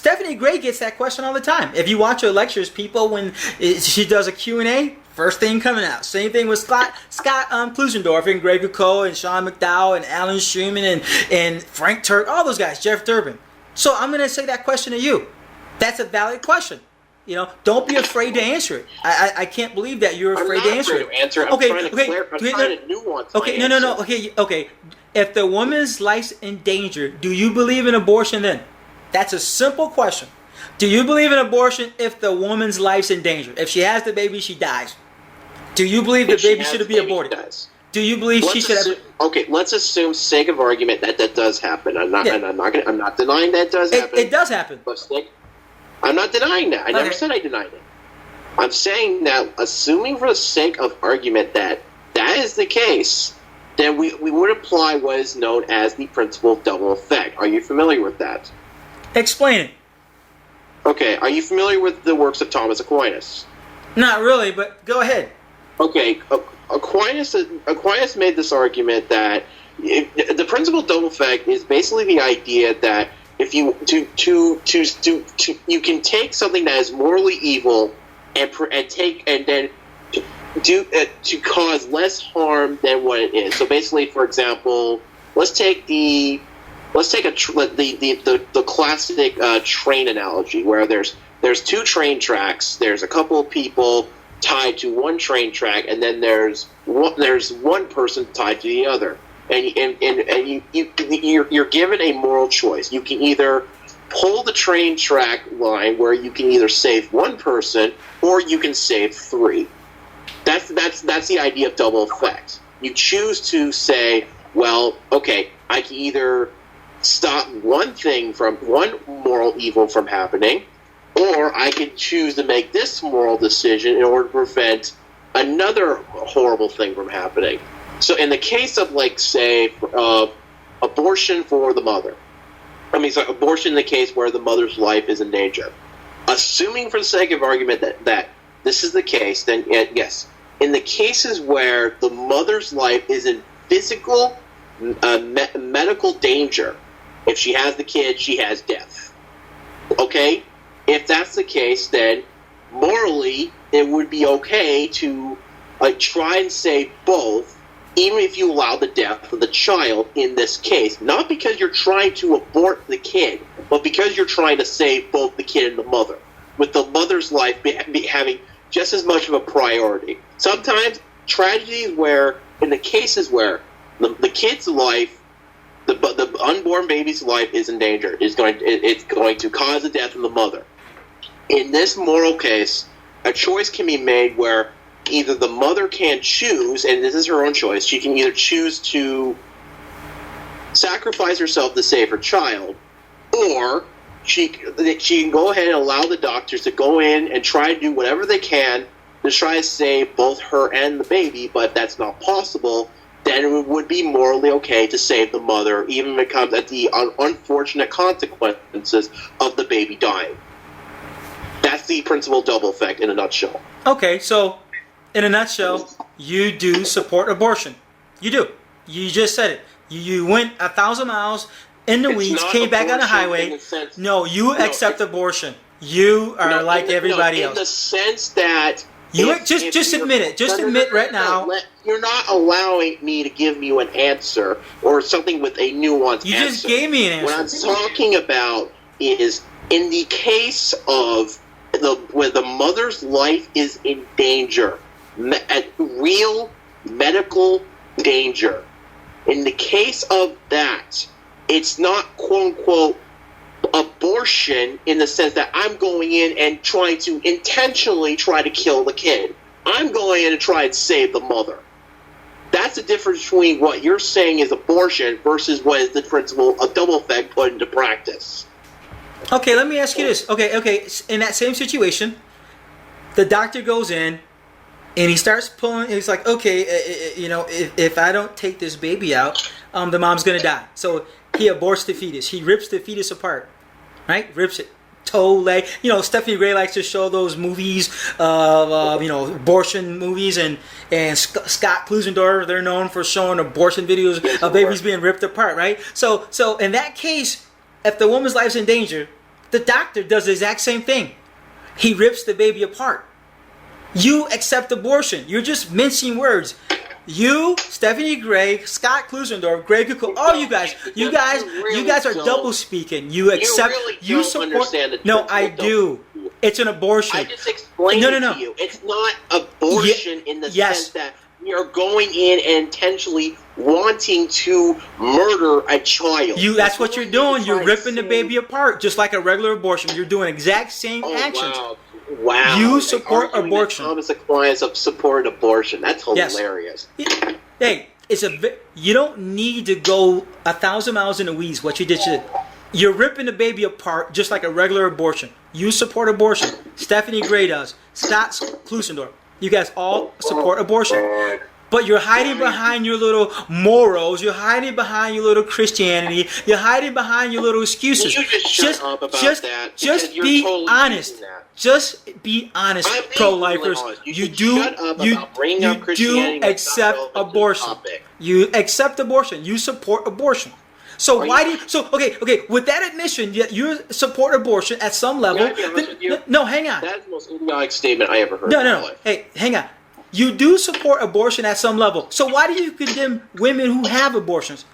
Stephanie Gray gets that question all the time. If you watch her lectures, people, when she does a Q&A, first thing coming out. Same thing with Scott Klusendorf and Greg Cole and Sean McDowell and Alan Schumann and Frank Turk, all those guys, Jeff Durbin. So I'm going to say that question to you. That's a valid question. You know, don't be afraid to answer it. I can't believe that you're afraid to answer it. I'm trying to nuance my answer. Okay. If the woman's life's in danger, do you believe in abortion then? That's a simple question. Do you believe in abortion if the woman's life's in danger? If she has the baby, she dies. Do you believe the baby should be aborted? Do you believe she should have... Okay, let's assume, sake of argument, that does happen. I'm not denying that does happen. It does happen. I'm not denying that. I never said I denied it. I'm saying that, assuming for the sake of argument that is the case, then we would apply what is known as the principle of double effect. Are you familiar with that? Explain it. Okay, are you familiar with the works of Thomas Aquinas? Not really, but go ahead. Okay, Aquinas made this argument that the principle of double effect is basically the idea that if you you can take something that is morally evil and then to cause less harm than what it is. So basically, for example, let's take the classic train analogy where there's two train tracks. There's a couple of people tied to one train track, and then there's one person tied to the other. And you're given a moral choice. You can either pull the train track line where you can either save one person or you can save three. That's the idea of double effect. You choose to say, well, okay, I can either stop one moral evil from happening, or I can choose to make this moral decision in order to prevent another horrible thing from happening. So in the case of, like, say, abortion for the mother, abortion in the case where the mother's life is in danger. Assuming for the sake of argument that this is the case, then yes. In the cases where the mother's life is in physical, medical danger, if she has the kid, she has death. Okay? If that's the case, then morally it would be okay to try and save both, even if you allow the death of the child in this case. Not because you're trying to abort the kid, but because you're trying to save both the kid and the mother, with the mother's life having just as much of a priority. Sometimes tragedies where, in the cases where the kid's life, the unborn baby's life is in danger, it's going to cause the death of the mother. In this moral case, a choice can be made where either the mother can choose, and this is her own choice, she can either choose to sacrifice herself to save her child, or she can go ahead and allow the doctors to go in and try to do whatever they can to try to save both her and the baby, but if that's not possible, then it would be morally okay to save the mother, even if it comes at the unfortunate consequences of the baby dying. That's the principle of double effect in a nutshell. Okay, so in a nutshell, you do support abortion. You do. You just said it. You went 1,000 miles in the weeds, came back on the highway. No, you accept abortion. You are like everybody else. In the sense that... Just admit it. Just admit right now. You're not allowing me to give you an answer or something with a nuanced answer. You just gave me an answer. What I'm talking about is in the case of where the mother's life is in danger, real medical danger. In the case of that, it's not quote-unquote abortion in the sense that I'm going in and trying to intentionally try to kill the kid. I'm going in and try and save the mother. That's the difference between what you're saying is abortion versus what is the principle of double effect put into practice. Okay, let me ask you this. Okay. In that same situation, the doctor goes in and he starts pulling. He's like, okay, if I don't take this baby out, the mom's gonna die. So he aborts the fetus. He rips the fetus apart, right? Rips it, toe, leg. Stephanie Gray likes to show those movies, abortion movies, and Scott Klusendorf, they're known for showing abortion videos of babies being ripped apart, right? So in that case, if the woman's life's in danger, The doctor does the exact same thing. He rips the baby apart. You accept abortion. You're just mincing words. You, Stephanie Gray, Scott Klusendorf, Greg Kuko, all you guys are double speaking. You accept, you support. Understand that No, I do. It's an abortion. I just explained it to you. It's not abortion in the sense that we are going in and intentionally wanting to murder a child. That's what you're doing. You're ripping the baby apart, just like a regular abortion. You're doing exact same actions. Wow. You support abortion. Thomas Aquinas supported abortion. That's hilarious. Yes. Hey, you don't need to go 1,000 miles in the weeds. What you did, you're ripping the baby apart just like a regular abortion. You support abortion. Stephanie Gray does. Scott Klusendorf. You guys all support abortion. But you're hiding behind your little morals. You're hiding behind your little Christianity. You're hiding behind your little excuses. You just shut up about that. Just be honest. Just be honest, pro-lifers. You do accept abortion. You accept abortion. You support abortion. So why do you? So okay. With that admission, you support abortion at some level. No, hang on. That's the most idiotic statement I ever heard. No. Hey, hang on. You do support abortion at some level. So why do you condemn women who have abortions?